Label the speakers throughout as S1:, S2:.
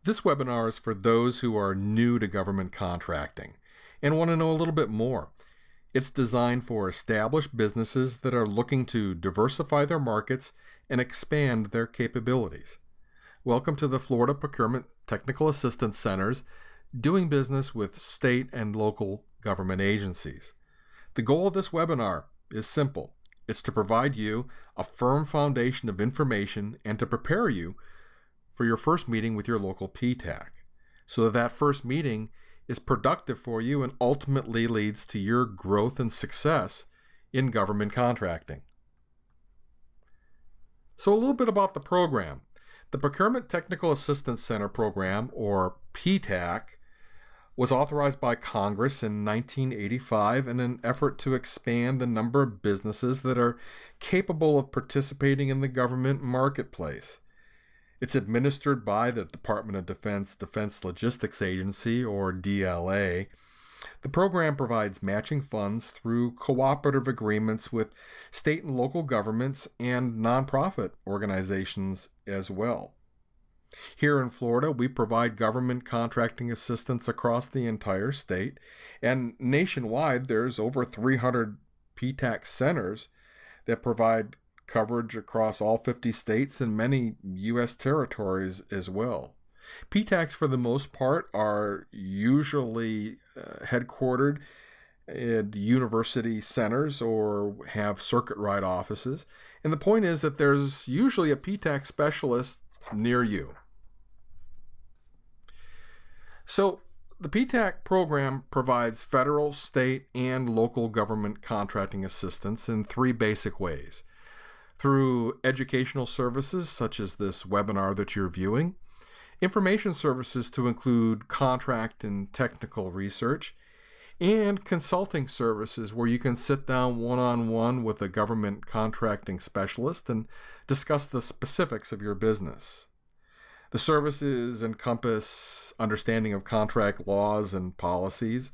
S1: This webinar is for those who are new to government contracting and want to know a little bit more. It's designed for established businesses that are looking to diversify their markets and expand their capabilities. Welcome to the Florida Procurement Technical Assistance Centers, doing business with state and local government agencies. The goal of this webinar is simple. It's to provide you a firm foundation of information and to prepare you for your first meeting with your local PTAC, so that first meeting is productive for you and ultimately leads to your growth and success in government contracting. So a little bit about the program. The Procurement Technical Assistance Center program, or PTAC, was authorized by Congress in 1985 in an effort to expand the number of businesses that are capable of participating in the government marketplace. It's administered by the Department of Defense Logistics Agency, or DLA. The program provides matching funds through cooperative agreements with state and local governments and nonprofit organizations as well. Here in Florida, we provide government contracting assistance across the entire state, and nationwide there's over 300 PTAC centers that provide coverage across all 50 states and many U.S. territories as well. PTACs, for the most part, are usually headquartered at university centers or have circuit ride offices. And the point is that there's usually a PTAC specialist near you. So the PTAC program provides federal, state, and local government contracting assistance in three basic ways: through educational services such as this webinar that you're viewing, information services to include contract and technical research, and consulting services where you can sit down one-on-one with a government contracting specialist and discuss the specifics of your business. The services encompass understanding of contract laws and policies,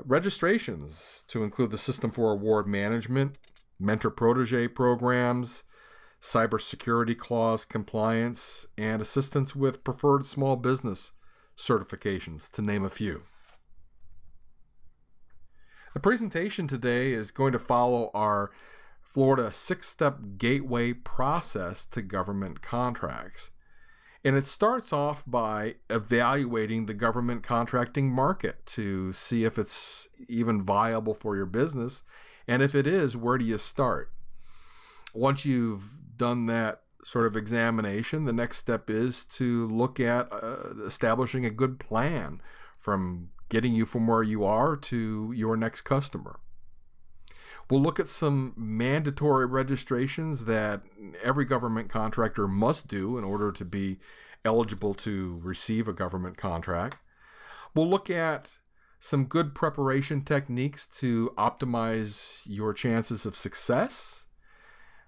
S1: registrations to include the System for Award Management, mentor-protege programs, cybersecurity clause compliance, and assistance with preferred small business certifications, to name a few. The presentation today is going to follow our Florida 6-step gateway process to government contracts. And it starts off by evaluating the government contracting market to see if it's even viable for your business. And if it is, where do you start? Once you've done that sort of examination, the next step is to look at establishing a good plan from getting you from where you are to your next customer. We'll look at some mandatory registrations that every government contractor must do in order to be eligible to receive a government contract. We'll look at some good preparation techniques to optimize your chances of success.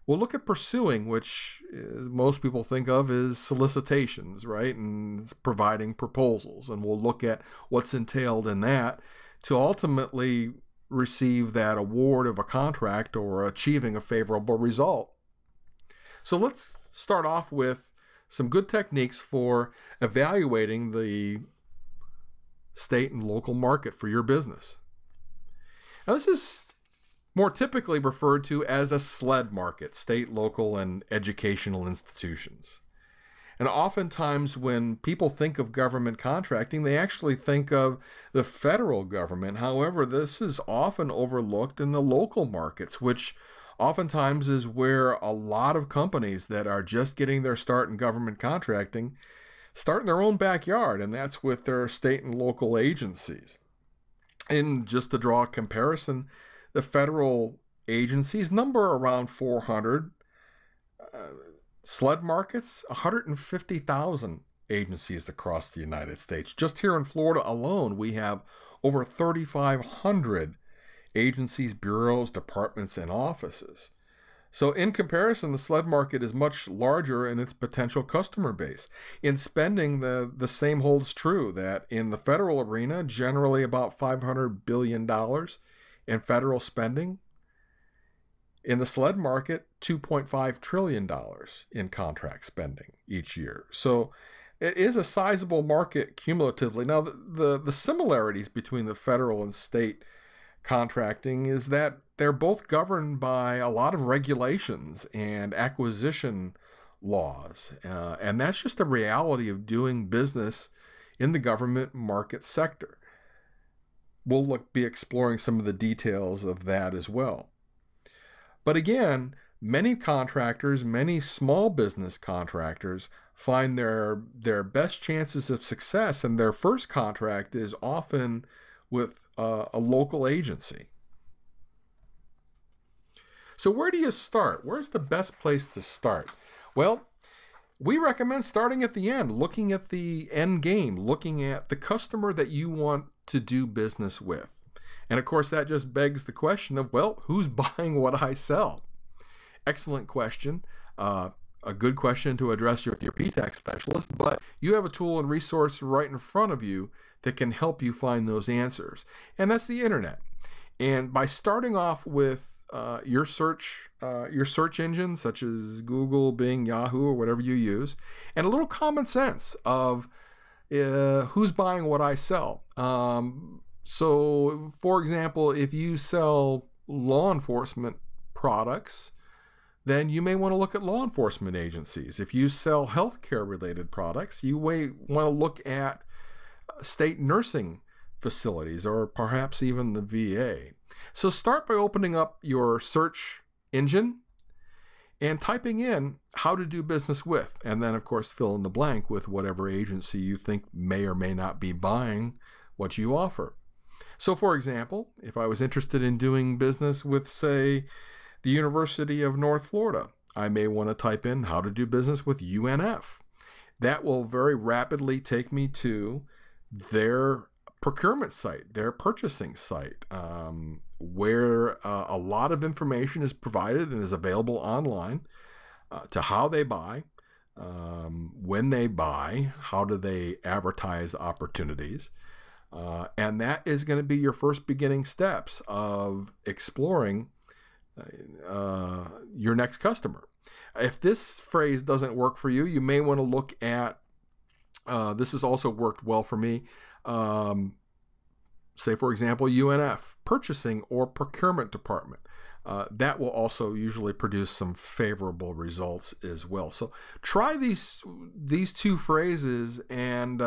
S1: We'll look at pursuing, which most people think of as solicitations, right? And it's providing proposals. And we'll look at what's entailed in that to ultimately receive that award of a contract or achieving a favorable result. So let's start off with some good techniques for evaluating the state and local market for your business. Now, this is more typically referred to as a SLED market, state, local, and educational institutions. And oftentimes when people think of government contracting, they actually think of the federal government. However, this is often overlooked in the local markets, which oftentimes is where a lot of companies that are just getting their start in government contracting start in their own backyard, and that's with their state and local agencies. And just to draw a comparison, the federal agencies number around 400. SLED markets, 150,000 agencies across the United States. Just here in Florida alone, we have over 3,500 agencies, bureaus, departments, and offices. So in comparison, the SLED market is much larger in its potential customer base. In spending, the same holds true, that in the federal arena, generally about $500 billion in federal spending. In the SLED market, $2.5 trillion in contract spending each year. So it is a sizable market cumulatively. Now, the similarities between the federal and state contracting is that they're both governed by a lot of regulations and acquisition laws. And that's just a reality of doing business in the government market sector. We'll be exploring some of the details of that as well. But again, many contractors, many small business contractors find their best chances of success, and their first contract is often with a local agency. So where do you start? Where's the best place to start? Well, we recommend starting at the end, looking at the end game, looking at the customer that you want to do business with. And of course, that just begs the question of, well, who's buying what I sell? Excellent question. A good question to address with your PTAC specialist, but you have a tool and resource right in front of you that can help you find those answers. And that's the internet. And by starting off with your search engine, such as Google, Bing, Yahoo, or whatever you use, and a little common sense of who's buying what I sell. So, for example, if you sell law enforcement products, then you may want to look at law enforcement agencies. If you sell healthcare related products, you may want to look at state nursing facilities or perhaps even the VA. So start by opening up your search engine and typing in how to do business with, and then of course fill in the blank with whatever agency you think may or may not be buying what you offer. So for example, if I was interested in doing business with, say, the University of North Florida, I may want to type in how to do business with UNF. That will very rapidly take me to their procurement site, their purchasing site, where a lot of information is provided and is available online to how they buy, when they buy, how do they advertise opportunities. And that is going to be your first beginning steps of exploring your next customer. If this phrase doesn't work for you, you may want to look at, this has also worked well for me, say for example UNF, purchasing or procurement department. That will also usually produce some favorable results as well. So try these two phrases, and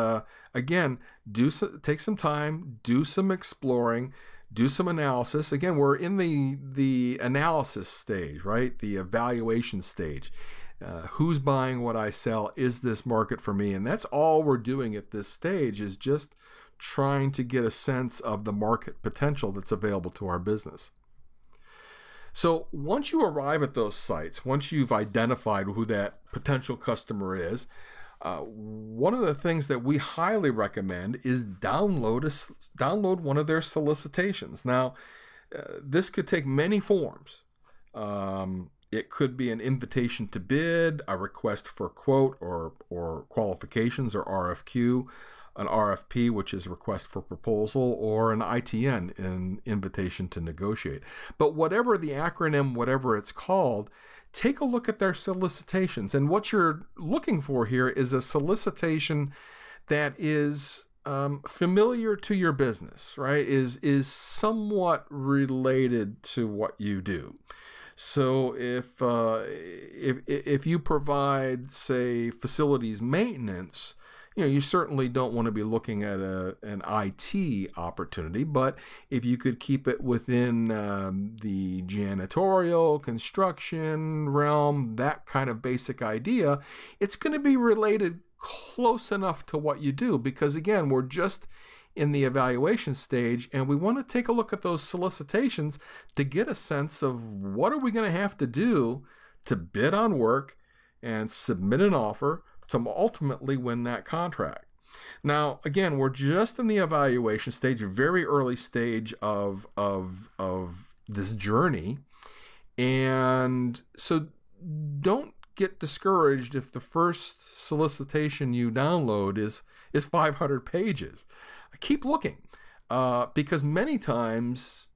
S1: again, take some time, do some exploring, do some analysis. Again, we're in the analysis stage, right? The evaluation stage. Who's buying what I sell? Is this market for me? And that's all we're doing at this stage, is just trying to get a sense of the market potential that's available to our business. So once you arrive at those sites, once you've identified who that potential customer is, one of the things that we highly recommend is download one of their solicitations. Now, this could take many forms. It could be an invitation to bid, a request for quote or qualifications, or RFQ, an RFP, which is request for proposal, or an ITN, an invitation to negotiate. But whatever the acronym, whatever it's called, take a look at their solicitations. And what you're looking for here is a solicitation that is familiar to your business, right? Is somewhat related to what you do. So if you provide, say, facilities maintenance, you certainly don't want to be looking at an IT opportunity, but if you could keep it within the janitorial, construction realm, that kind of basic idea, it's going to be related close enough to what you do, because again, we're just in the evaluation stage, and we want to take a look at those solicitations to get a sense of what are we going to have to do to bid on work and submit an offer to ultimately win that contract. Now, again, we're just in the evaluation stage, a very early stage of this journey, and so don't get discouraged if the first solicitation you download is 500 pages. Keep looking, because many times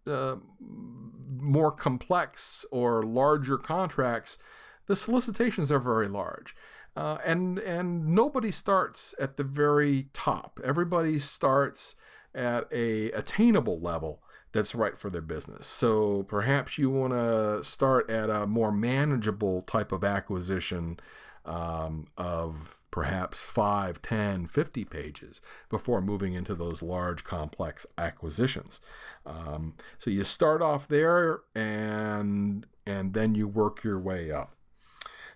S1: more complex or larger contracts, the solicitations are very large. And nobody starts at the very top. Everybody starts at a attainable level that's right for their business. So perhaps you want to start at a more manageable type of acquisition of perhaps 5, 10, 50 pages before moving into those large complex acquisitions. So you start off there and then you work your way up.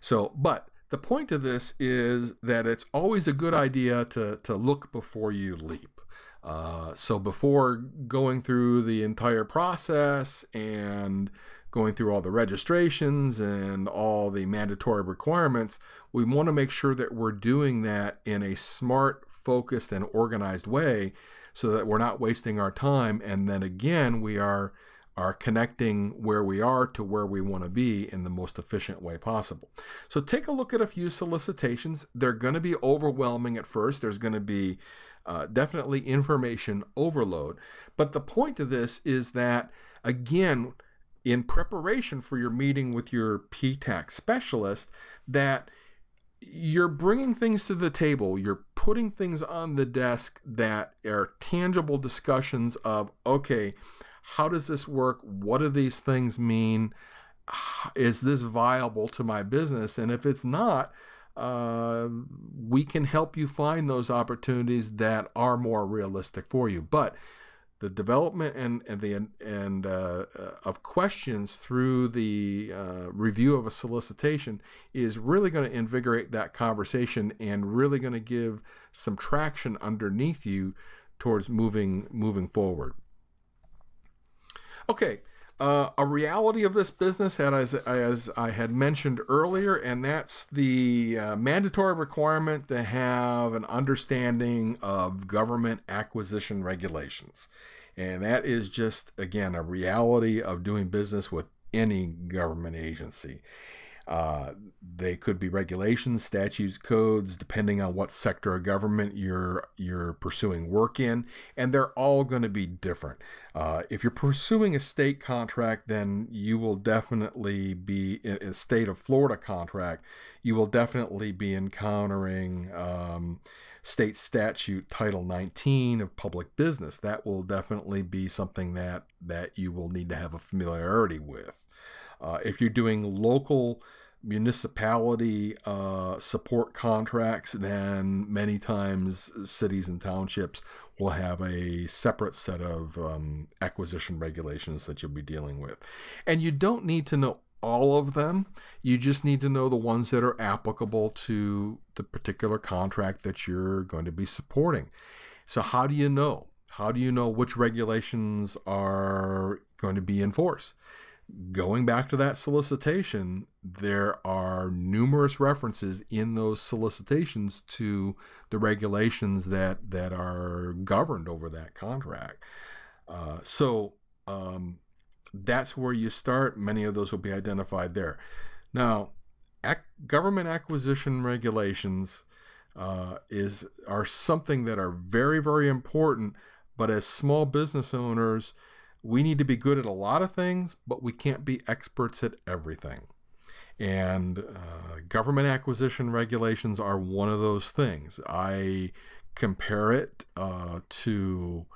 S1: So, but the point of this is that it's always a good idea to look before you leap. So before going through the entire process and going through all the registrations and all the mandatory requirements, we want to make sure that we're doing that in a smart, focused, and organized way so that we're not wasting our time. And then again, we are connecting where we are to where we want to be in the most efficient way possible. So take a look at a few solicitations. They're going to be overwhelming at first. There's going to be definitely information overload. But the point of this is that, again, in preparation for your meeting with your PTAC specialist, that you're bringing things to the table, you're putting things on the desk that are tangible discussions of, okay, how does this work? What do these things mean? Is this viable to my business? And if it's not, we can help you find those opportunities that are more realistic for you. But the development of questions through the review of a solicitation is really going to invigorate that conversation and really going to give some traction underneath you towards moving forward. Okay, a reality of this business, as I had mentioned earlier, and that's the mandatory requirement to have an understanding of government acquisition regulations. And that is just, again, a reality of doing business with any government agency. They could be regulations, statutes, codes, depending on what sector of government you're pursuing work in, and they're all going to be different. If you're pursuing a state contract, then you will definitely be, in a state of Florida contract, you will definitely be encountering state statute Title 19 of public business. That will definitely be something that you will need to have a familiarity with. If you're doing local municipality support contracts, then many times cities and townships will have a separate set of acquisition regulations that you'll be dealing with. And you don't need to know all of them. You just need to know the ones that are applicable to the particular contract that you're going to be supporting. So how do you know? How do you know which regulations are going to be in force? Going back to that solicitation, there are numerous references in those solicitations to the regulations that are governed over that contract. That's where you start. Many of those will be identified there. Now, government acquisition regulations are something that are very, very important, but as small business owners, we need to be good at a lot of things, but we can't be experts at everything. And government acquisition regulations are one of those things. I compare it to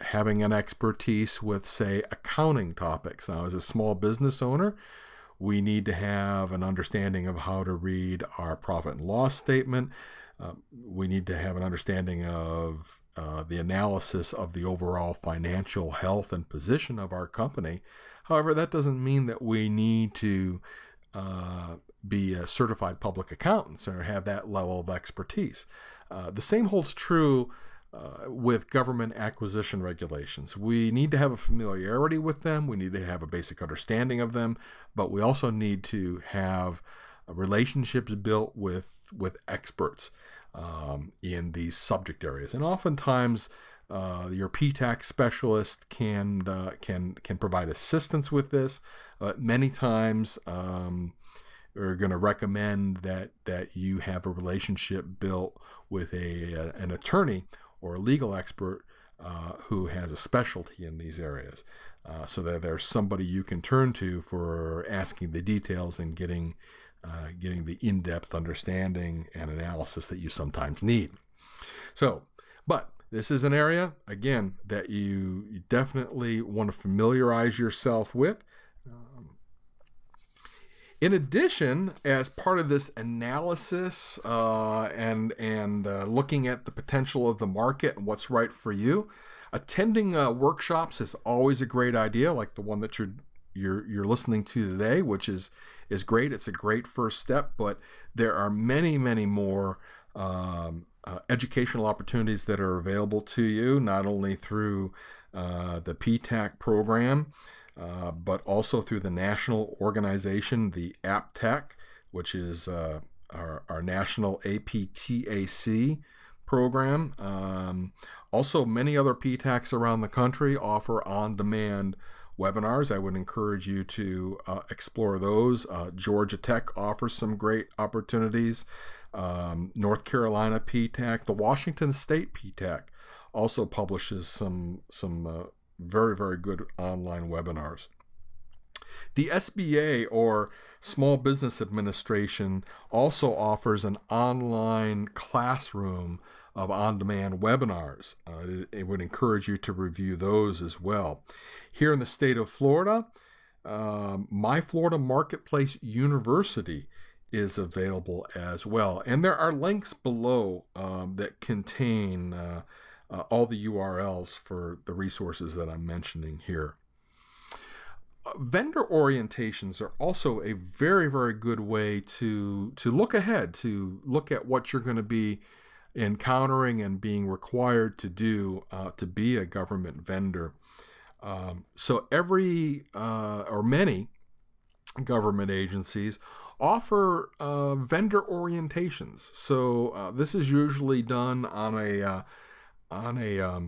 S1: having an expertise with, say, accounting topics. Now, as a small business owner, we need to have an understanding of how to read our profit and loss statement. We need to have an understanding of the analysis of the overall financial health and position of our company. However, that doesn't mean that we need to be a certified public accountants or have that level of expertise. The same holds true with government acquisition regulations. We need to have a familiarity with them. We need to have a basic understanding of them, but we also need to have relationships built with experts in these subject areas. And oftentimes your PTAC specialist can provide assistance with this. Many times we're going to recommend that you have a relationship built with an attorney or a legal expert who has a specialty in these areas. so that there's somebody you can turn to for asking the details and getting the in-depth understanding and analysis that you sometimes need. So, but this is an area, again, that you definitely want to familiarize yourself with. In addition, as part of this analysis and looking at the potential of the market and what's right for you, attending workshops is always a great idea, like the one that you're listening to today, which is great. It's a great first step, but there are many more educational opportunities that are available to you, not only through the PTAC program, but also through the national organization, the APTAC, which is our national APTAC program. Also, many other PTACs around the country offer on-demand webinars. I would encourage you to explore those. Georgia Tech offers some great opportunities. North Carolina PTAC, the Washington State PTAC also publishes some very good online webinars. The SBA, or Small Business Administration, also offers an online classroom of on-demand webinars. It would encourage you to review those as well. Here in the state of Florida, My Florida Marketplace University is available as well. And there are links below that contain all the URLs for the resources that I'm mentioning here. Vendor orientations are also a very good way to look ahead, to look at what you're going to be encountering and being required to do to be a government vendor. So many government agencies offer vendor orientations. So this is usually done on a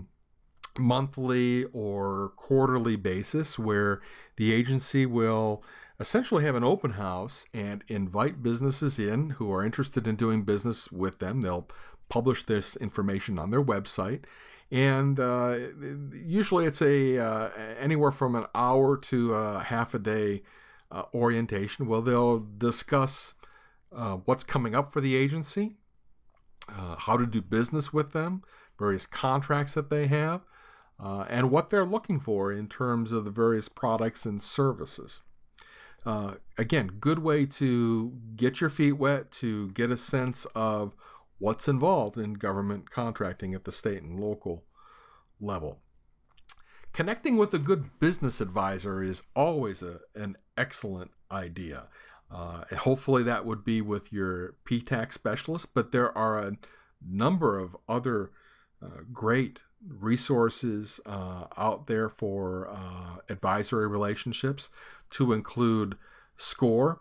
S1: monthly or quarterly basis, where the agency will essentially have an open house and invite businesses in who are interested in doing business with them. They'll publish this information on their website, and usually it's anywhere from an hour to half a day orientation. Well, they'll discuss what's coming up for the agency, how to do business with them, various contracts that they have, and what they're looking for in terms of the various products and services. Again, good way to get your feet wet, to get a sense of what's involved in government contracting at the state and local level. Connecting with a good business advisor is always an excellent idea. And hopefully that would be with your PTAC specialist, but there are a number of other great resources out there for advisory relationships, to include SCORE,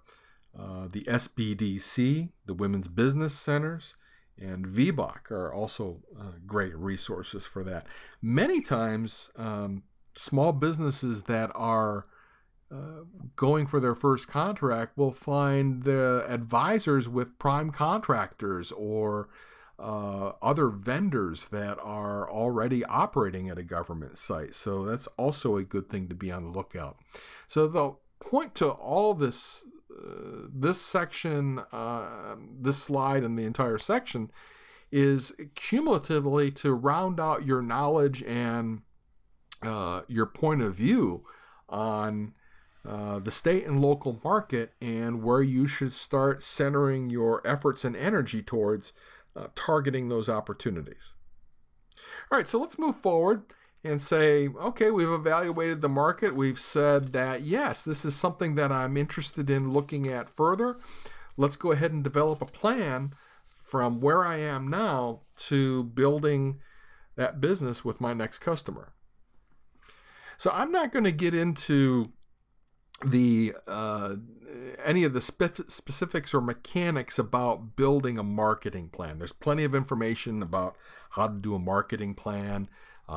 S1: the SBDC, the Women's Business Centers, and VBOC are also great resources for that. Many times, small businesses that are going for their first contract will find the advisors with prime contractors or other vendors that are already operating at a government site. So that's also a good thing to be on the lookout. So the point to all this section, this slide and the entire section, is cumulatively to round out your knowledge and your point of view on the state and local market, and where you should start centering your efforts and energy towards targeting those opportunities. All right, so let's move forward and say, okay, we've evaluated the market. We've said that, yes, this is something that I'm interested in looking at further. Let's go ahead and develop a plan from where I am now to building that business with my next customer. So I'm not going to get into the any of the specifics or mechanics about building a marketing plan. There's plenty of information about how to do a marketing plan.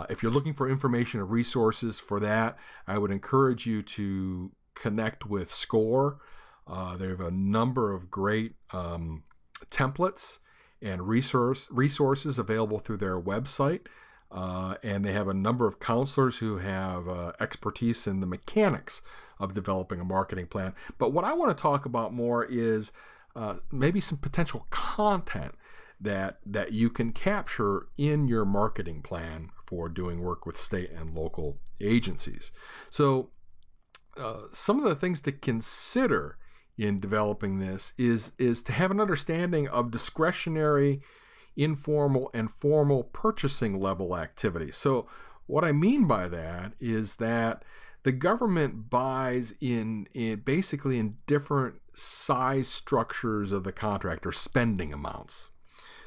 S1: If you're looking for information and resources for that, I would encourage you to connect with SCORE. They have a number of great templates and resources available through their website. and they have a number of counselors who have expertise in the mechanics of developing a marketing plan. But what I want to talk about more is maybe some potential content that you can capture in your marketing plan for doing work with state and local agencies. So some of the things to consider in developing this is to have an understanding of discretionary, informal, and formal purchasing level activity. So what I mean by that is that the government buys in basically in different size structures of the contract or spending amounts.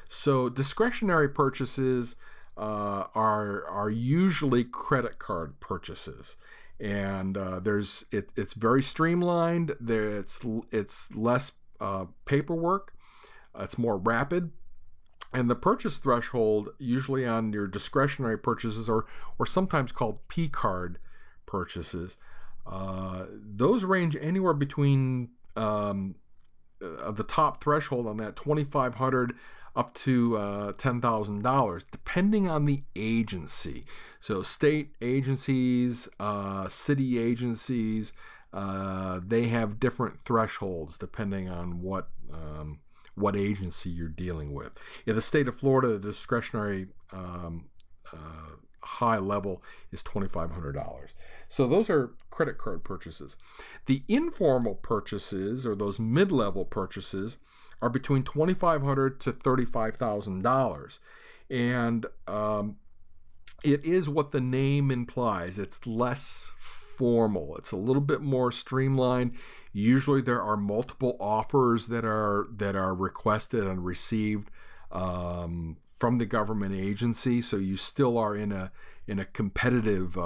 S1: So discretionary purchases are usually credit card purchases, and it's very streamlined. It's less paperwork. It's more rapid. And the purchase threshold, usually on your discretionary purchases, or sometimes called P card purchases, those range anywhere between the top threshold on that $2,500 up to $10,000, depending on the agency. So state agencies, city agencies, they have different thresholds depending on what agency you're dealing with. In the state of Florida, the discretionary high level is $2,500. So those are credit card purchases. The informal purchases, or those mid-level purchases, are between $2,500 to $35,000. And it is what the name implies. It's less formal. It's a little bit more streamlined. Usually there are multiple offers that are requested and received from the government agency, so you still are in a competitive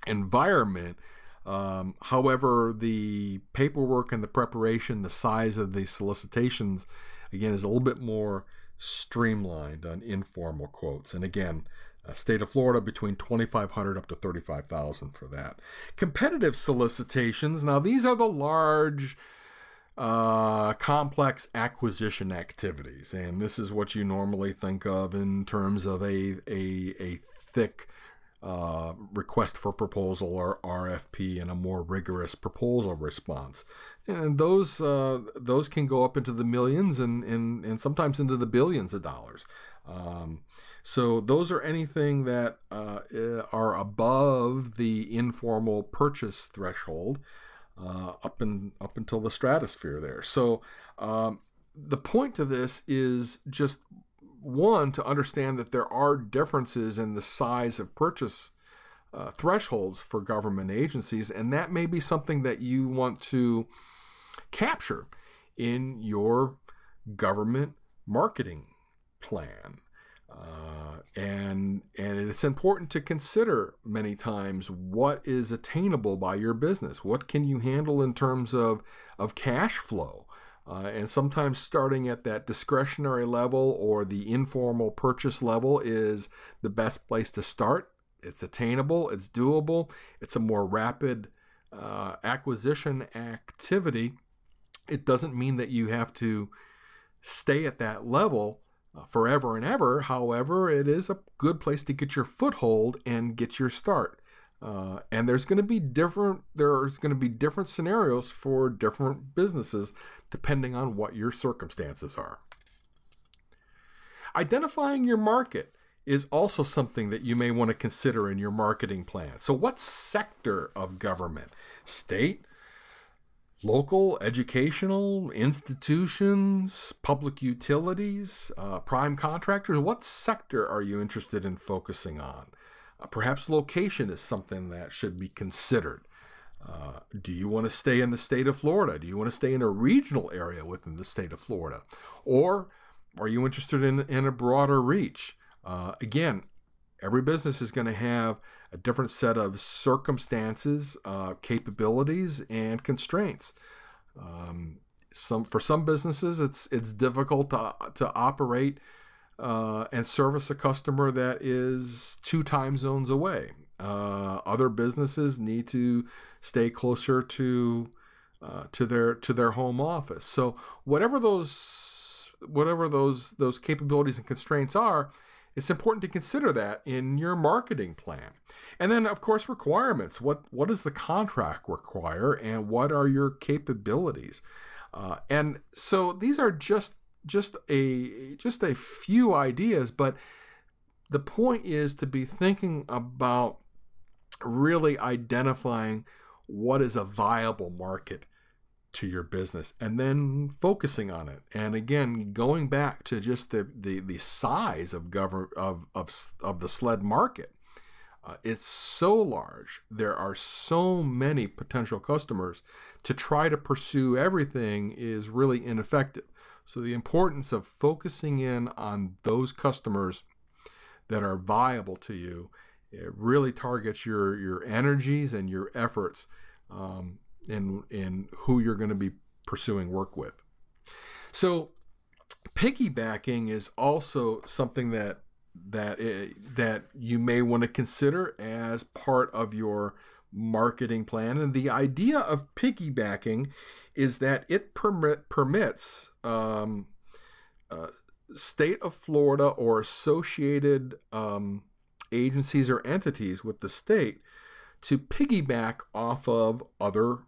S1: environment. However, the paperwork and the preparation, the size of the solicitations, again, is a little bit more streamlined on informal quotes. And again, state of Florida, between $2,500 up to $35,000 for that. Competitive solicitations. Now, these are the large, complex acquisition activities, and this is what you normally think of in terms of a thick request for proposal, or RFP, and a more rigorous proposal response. And those can go up into the millions and sometimes into the billions of dollars. So those are anything that are above the informal purchase threshold, up until the stratosphere there. So the point of this is just, one, to understand that there are differences in the size of purchase thresholds for government agencies, and that may be something that you want to capture in your government marketing plan. And it's important to consider many times what is attainable by your business. What can you handle in terms of cash flow? And sometimes starting at that discretionary level or the informal purchase level is the best place to start. It's attainable, it's doable, it's a more rapid acquisition activity. It doesn't mean that you have to stay at that level forever and ever. However, it is a good place to get your foothold and get your start. And there's going to be different scenarios for different businesses depending on what your circumstances are. Identifying your market is also something that you may want to consider in your marketing plan. So what sector of government? State, local, educational, institutions, public utilities, prime contractors? What sector are you interested in focusing on? Perhaps location is something that should be considered. Do you want to stay in the state of Florida? Do you want to stay in a regional area within the state of Florida? Or are you interested in a broader reach? Again, every business is going to have a different set of circumstances, capabilities, and constraints. For some businesses, it's difficult to operate and service a customer that is 2 time zones away. Other businesses need to stay closer to their home office. So whatever those capabilities and constraints are, it's important to consider that in your marketing plan. And then, of course, requirements. What does the contract require, and what are your capabilities? And so these are just a few ideas, but the point is to be thinking about really identifying what is a viable market to your business, and then focusing on it. And again, going back to just the size of the SLED market, it's so large. There are so many potential customers. To try to pursue everything is really ineffective. So the importance of focusing in on those customers that are viable to you, it really targets your energies and your efforts in who you're going to be pursuing work with. So piggybacking is also something that you may want to consider as part of your marketing plan. And the idea of piggybacking is that it permits state of Florida or associated agencies or entities with the state to piggyback off of other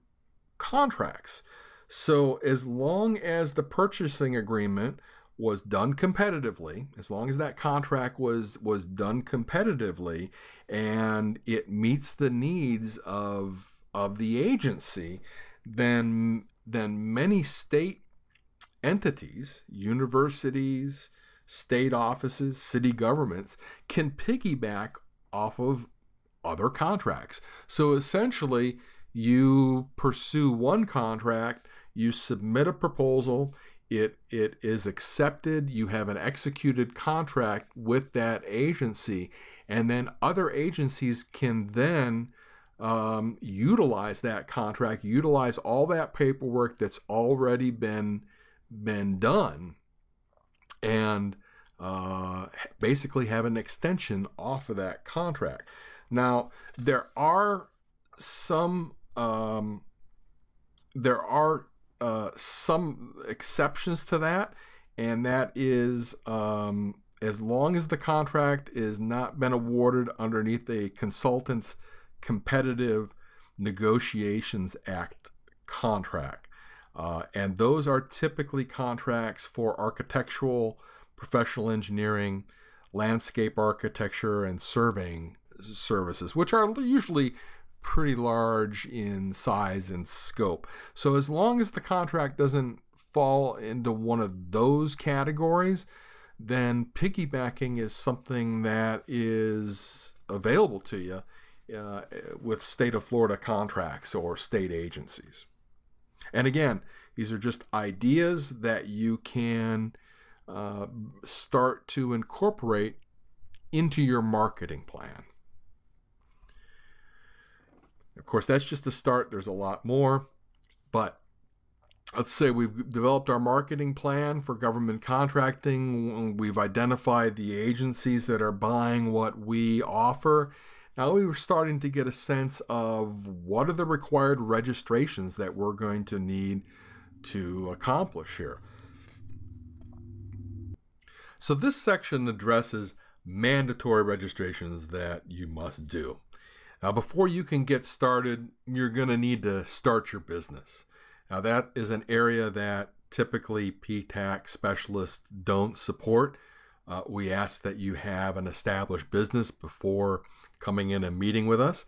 S1: contracts. So as long as the purchasing agreement was done competitively, as long as that contract was done competitively and it meets the needs of the agency, then many state entities, universities, state offices, city governments can piggyback off of other contracts. So essentially, you pursue one contract, you submit a proposal, it is accepted, you have an executed contract with that agency, and then other agencies can then utilize that contract, utilize all that paperwork that's already been done, and basically have an extension off of that contract. Now, there are some exceptions to that, and that is as long as the contract is not been awarded underneath a Consultants Competitive Negotiations Act contract. And those are typically contracts for architectural, professional engineering, landscape architecture, and surveying services, which are usually pretty large in size and scope. So as long as the contract doesn't fall into one of those categories, then piggybacking is something that is available to you with state of Florida contracts or state agencies. And again, these are just ideas that you can start to incorporate into your marketing plan. Of course, that's just the start. There's a lot more, but let's say we've developed our marketing plan for government contracting. We've identified the agencies that are buying what we offer. Now we were starting to get a sense of what are the required registrations that we're going to need to accomplish here. So this section addresses mandatory registrations that you must do. Now, before you can get started, you're going to need to start your business. Now, that is an area that typically PTAC specialists don't support. We ask that you have an established business before coming in and meeting with us.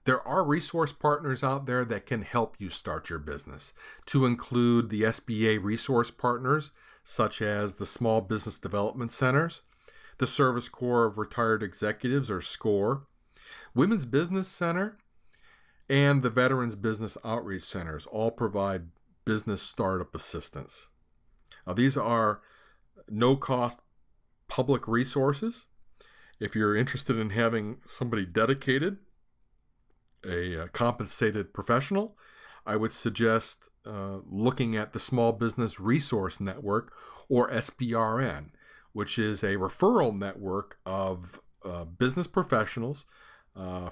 S1: There are resource partners out there that can help you start your business, to include the SBA resource partners, such as the Small Business Development Centers, the Service Corps of Retired Executives, or SCORE, Women's Business Center, and the Veterans Business Outreach Centers all provide business startup assistance. Now, these are no-cost public resources. If you're interested in having somebody dedicated, a compensated professional, I would suggest looking at the Small Business Resource Network, or SBRN, which is a referral network of business professionals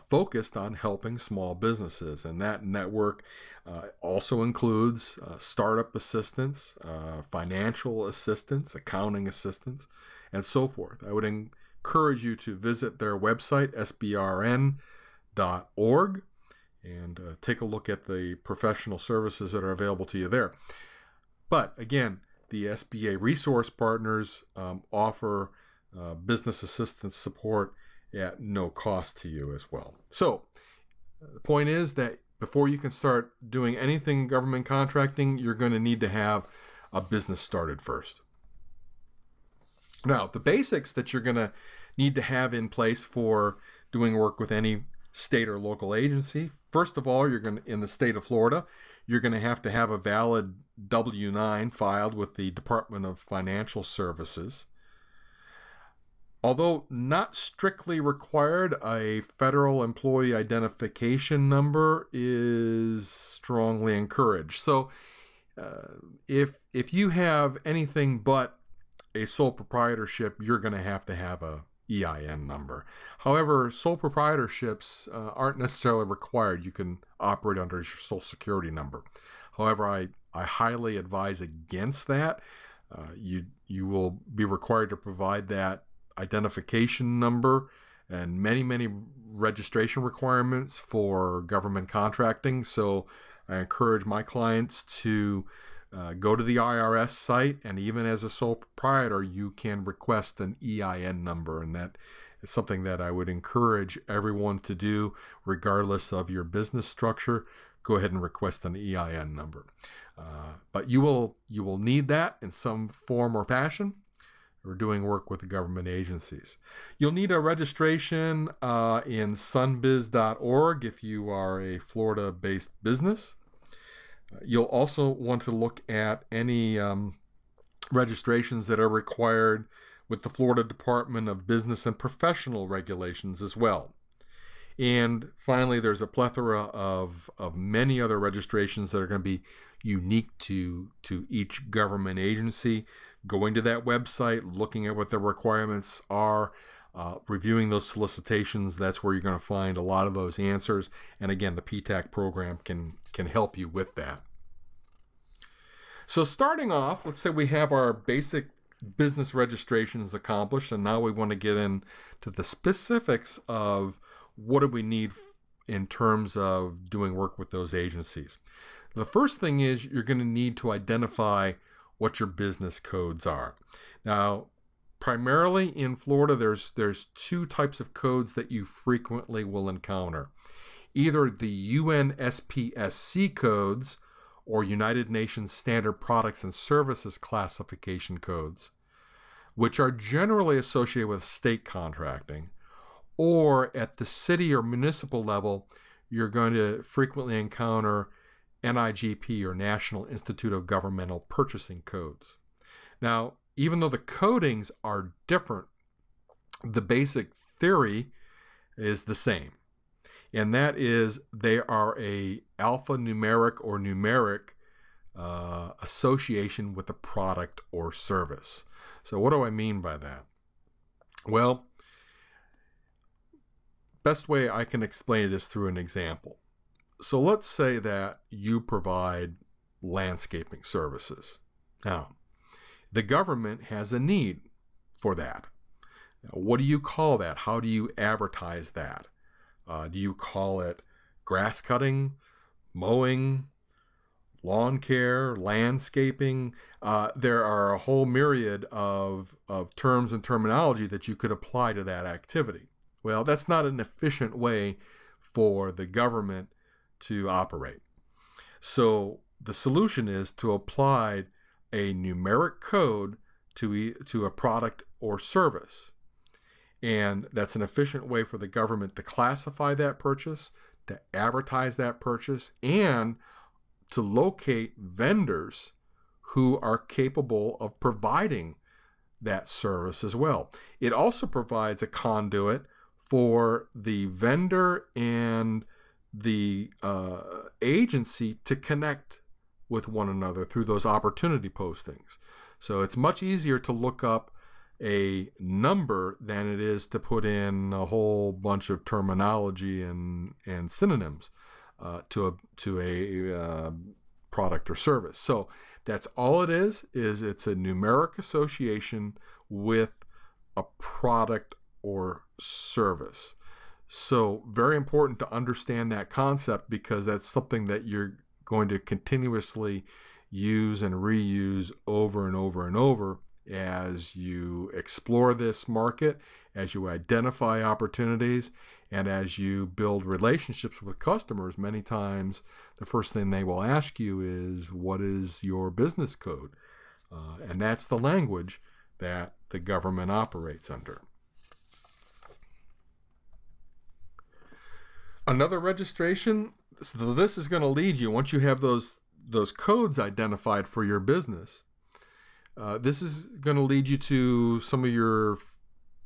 S1: focused on helping small businesses. And that network also includes startup assistance, financial assistance, accounting assistance, and so forth. I would encourage you to visit their website, SBRN.org, and take a look at the professional services that are available to you there. But again, the SBA resource partners offer business assistance support at no cost to you as well. So the point is that before you can start doing anything in government contracting, you're going to need to have a business started first. Now, the basics that you're going to need to have in place for doing work with any state or local agency. First of all, in the state of Florida, you're going to have a valid W-9 filed with the Department of Financial Services. Although not strictly required, a federal employee identification number is strongly encouraged. So if you have anything but a sole proprietorship, you're going to have a EIN number. However, sole proprietorships aren't necessarily required. You can operate under your Social Security number. However, I highly advise against that. You will be required to provide that identification number and many registration requirements for government contracting. So I encourage my clients to go to the IRS site, and even as a sole proprietor, you can request an EIN number, and that is something that I would encourage everyone to do regardless of your business structure. Go ahead and request an EIN number. But you will need that in some form or fashion. We're doing work with the government agencies. You'll need a registration in sunbiz.org if you are a Florida-based business. You'll also want to look at any registrations that are required with the Florida Department of Business and Professional Regulations as well. And finally, there's a plethora of many other registrations that are going to be unique to each government agency. Going to that website, looking at what the requirements are, reviewing those solicitations, that's where you're going to find a lot of those answers. And again, the PTAC program can help you with that. So starting off, let's say we have our basic business registrations accomplished, and now we want to get into the specifics of what do we need in terms of doing work with those agencies. The first thing is you're going to need to identify what your business codes are. Now, primarily in Florida, there's two types of codes that you frequently will encounter. Either the UNSPSC codes or United Nations Standard Products and Services Classification codes, which are generally associated with state contracting, or at the city or municipal level, you're going to frequently encounter NIGP or National Institute of Governmental Purchasing codes. Now, even though the codings are different, the basic theory is the same. And that is they are a alphanumeric or numeric association with a product or service. So what do I mean by that? Well, best way I can explain it is through an example. So let's say that you provide landscaping services. Now, the government has a need for that. Now, what do you call that? How do you advertise that? Do you call it grass cutting, mowing, lawn care, landscaping? There are a whole myriad of terms and terminology that you could apply to that activity. Well, that's not an efficient way for the government to operate. So the solution is to apply a numeric code to a product or service. And that's an efficient way for the government to classify that purchase, to advertise that purchase, and to locate vendors who are capable of providing that service as well. It also provides a conduit for the vendor and the agency to connect with one another through those opportunity postings. So it's much easier to look up a number than it is to put in a whole bunch of terminology and synonyms to a product or service. So that's all it is it's a numeric association with a product or service. So very important to understand that concept, because that's something that you're going to continuously use and reuse over and over and over as you explore this market, as you identify opportunities, and as you build relationships with customers. Many times the first thing they will ask you is, what is your business code? And that's the language that the government operates under. Another registration, so this is going to lead you, once you have those codes identified for your business, this is going to lead you to some of your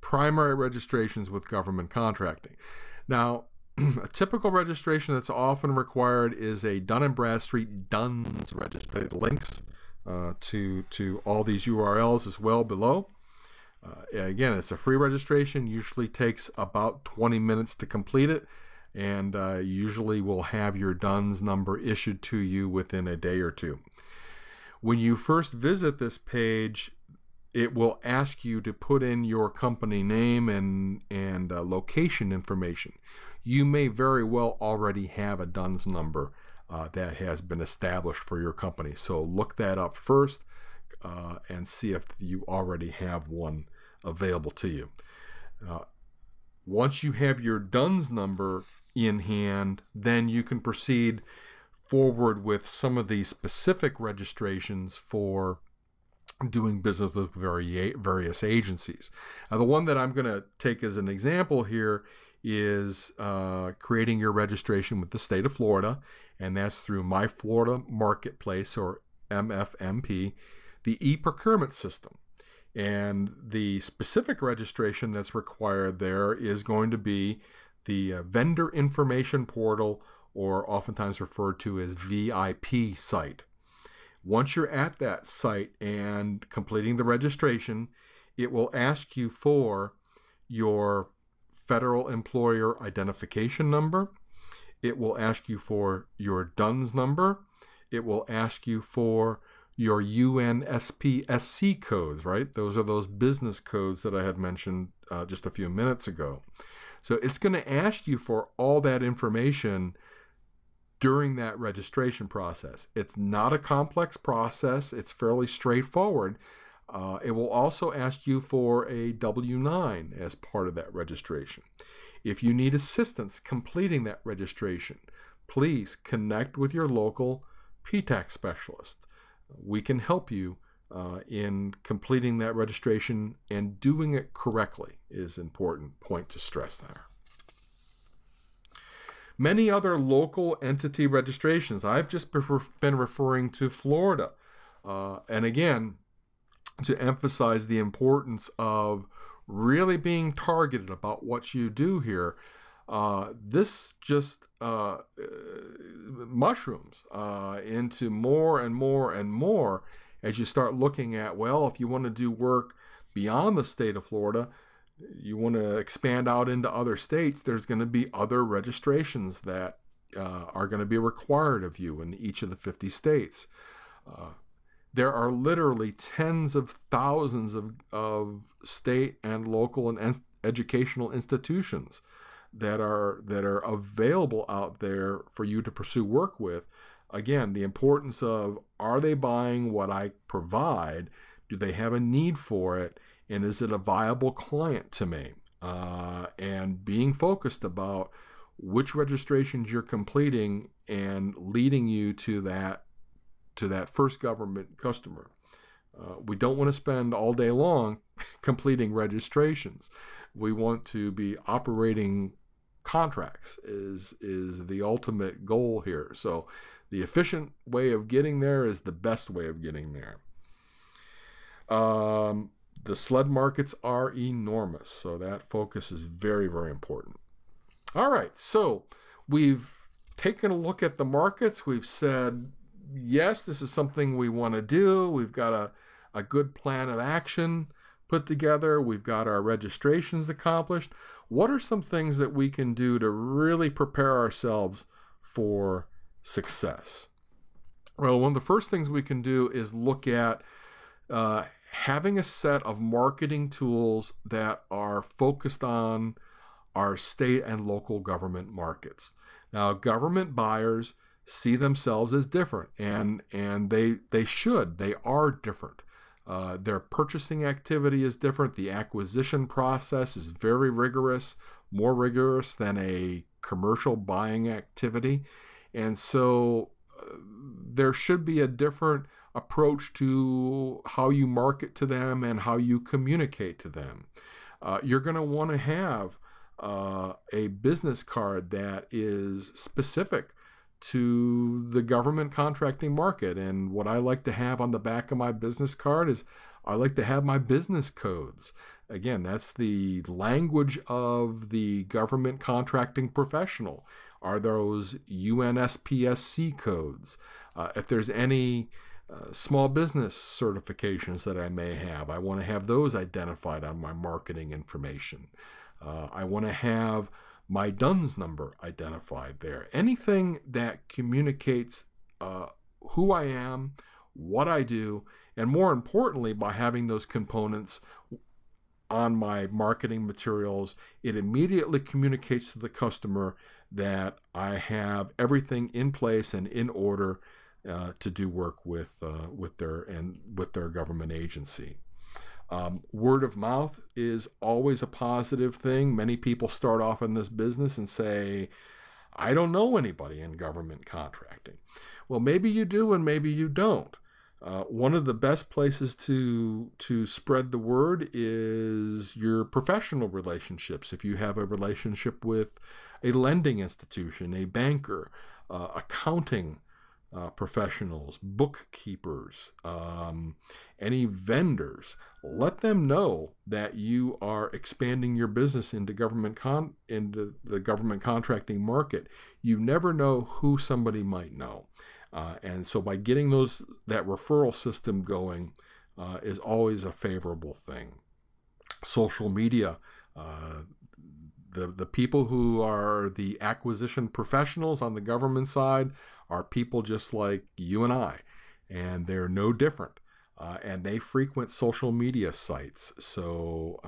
S1: primary registrations with government contracting. Now, a typical registration that's often required is a Dun & Bradstreet DUNS Registration. Links to all these URLs as well below. Again, it's a free registration, usually takes about 20 minutes to complete it, and usually will have your DUNS number issued to you within a day or two. When you first visit this page, it will ask you to put in your company name and location information. You may very well already have a DUNS number that has been established for your company. So look that up first and see if you already have one available to you. Once you have your DUNS number in hand, then you can proceed forward with some of the specific registrations for doing business with various agencies. Now, the one that I'm going to take as an example here is creating your registration with the state of Florida, and that's through My Florida Marketplace, or MFMP, the eProcurement system. And the specific registration that's required there is going to be the Vendor Information Portal, or oftentimes referred to as VIP site. Once you're at that site and completing the registration, it will ask you for your federal employer identification number. It will ask you for your DUNS number. It will ask you for your UNSPSC codes, right? Those are those business codes that I had mentioned just a few minutes ago. So it's going to ask you for all that information during that registration process. It's not a complex process. It's fairly straightforward. It will also ask you for a W-9 as part of that registration. If you need assistance completing that registration, please connect with your local PTAC specialist. We can help you in completing that registration, and doing it correctly is an important point to stress there. Many other local entity registrations. I've just been referring to Florida. And again, to emphasize the importance of really being targeted about what you do here, this just mushrooms into more and more and more as you start looking at, well, if you want to do work beyond the state of Florida, you want to expand out into other states, there's going to be other registrations that are going to be required of you in each of the 50 states. There are literally tens of thousands of state and local and educational institutions that are available out there for you to pursue work with. Again, the importance of, are they buying what I provide? Do they have a need for it? And is it a viable client to me? And being focused about which registrations you're completing and leading you to that first government customer. We don't want to spend all day long completing registrations. We want to be operating contracts is the ultimate goal here. So the efficient way of getting there is the best way of getting there. The SLED markets are enormous, so that focus is very, very important. All right, so we've taken a look at the markets. We've said, yes, this is something we want to do. We've got a good plan of action put together. We've got our registrations accomplished. What are some things that we can do to really prepare ourselves for success? Well, one of the first things we can do is look at having a set of marketing tools that are focused on our state and local government markets. Now, government buyers see themselves as different, and they are different. Their purchasing activity is different. The acquisition process is very rigorous, more rigorous than a commercial buying activity. And so there should be a different approach to how you market to them and how you communicate to them. You're going to want to have a business card that is specific to the government contracting market. And what I like to have on the back of my business card is I like to have my business codes. Again, that's the language of the government contracting professional. Are those UNSPSC codes? If there's any small business certifications that I may have, I want to have those identified on my marketing information. I want to have my DUNS number identified there. Anything that communicates who I am, what I do, and more importantly, by having those components on my marketing materials, it immediately communicates to the customer that I have everything in place and in order to do work with their government agency. Word of mouth is always a positive thing. Many people start off in this business and say, I don't know anybody in government contracting. Well, maybe you do and maybe you don't. One of the best places to spread the word is your professional relationships. If you have a relationship with a lending institution, a banker, accounting professionals, bookkeepers, any vendors, let them know that you are expanding your business into into the government contracting market. You never know who somebody might know. And so by getting that referral system going is always a favorable thing. Social media, the people who are the acquisition professionals on the government side are people just like you and I, and they're no different. And they frequent social media sites. So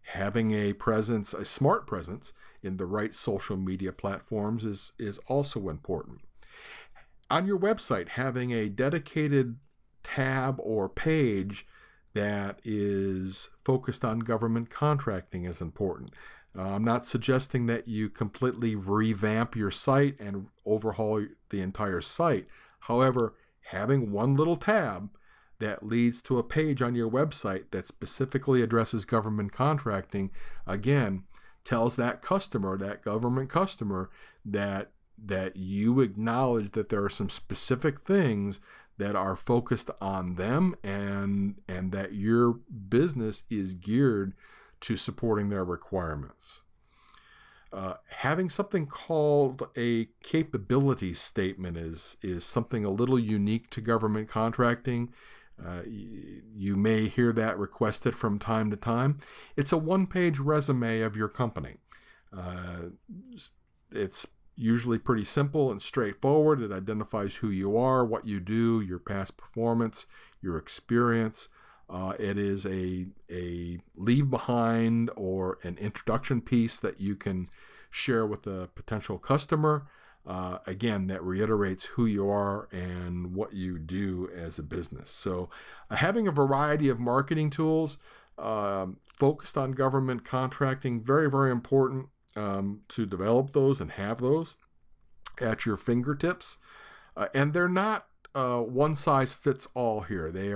S1: having a presence, a smart presence in the right social media platforms is also important. On your website, having a dedicated tab or page that is focused on government contracting is important. I'm not suggesting that you completely revamp your site and overhaul the entire site. However, having one little tab that leads to a page on your website that specifically addresses government contracting, again, tells that customer, that government customer, that you acknowledge that there are some specific things that are focused on them and that your business is geared to supporting their requirements. Having something called a capability statement is something a little unique to government contracting. You may hear that requested from time to time. It's a one-page resume of your company. It's usually pretty simple and straightforward. It identifies who you are, what you do, your past performance, your experience. It is a leave behind or an introduction piece that you can share with a potential customer. Again, that reiterates who you are and what you do as a business. So having a variety of marketing tools focused on government contracting, very, very important to develop those and have those at your fingertips. And they're not one size fits all here. They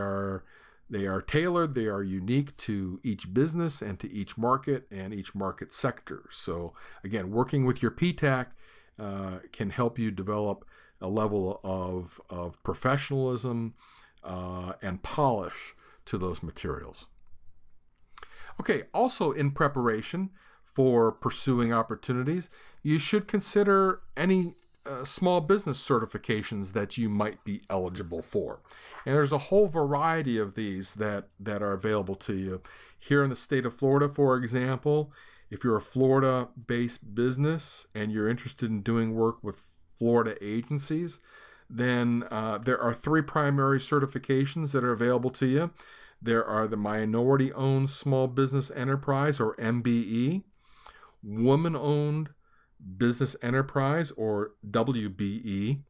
S1: are tailored, they are unique to each business and to each market and each market sector. So again, working with your PTAC can help you develop a level of professionalism and polish to those materials. Okay, also in preparation for pursuing opportunities, you should consider any small business certifications that you might be eligible for. And there's a whole variety of these that are available to you. Here in the state of Florida, for example, if you're a Florida-based business and you're interested in doing work with Florida agencies, then there are 3 primary certifications that are available to you. There are the minority-owned small business enterprise, or MBE, woman-owned business enterprise, or WBE,